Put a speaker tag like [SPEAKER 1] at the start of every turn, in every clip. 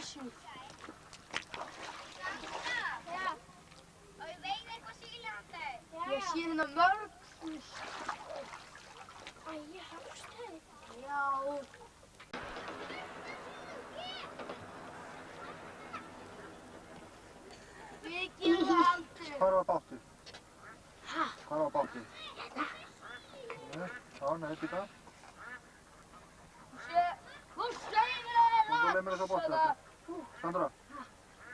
[SPEAKER 1] Sjúk.
[SPEAKER 2] Já. Og ég veit eitthvað sílandi.
[SPEAKER 1] Ég sé hérna mörg hús. Æ, ég hafst þau. Já. Við gerum það aldrei.
[SPEAKER 3] Hvar var bátið?
[SPEAKER 1] Hæ?
[SPEAKER 3] Hvar var bátið?
[SPEAKER 1] Hérna.
[SPEAKER 3] Já, nei, býta.
[SPEAKER 1] Hún segir það.
[SPEAKER 3] Þú leið mér þess að bátið aftur. Sandra,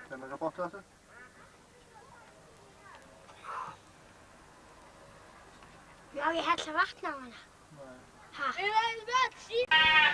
[SPEAKER 3] leið mér þess að bátið aftur.
[SPEAKER 1] Já, ég held að vatna á hana.
[SPEAKER 3] Nei.
[SPEAKER 1] Hæ? Við erum öll síðan.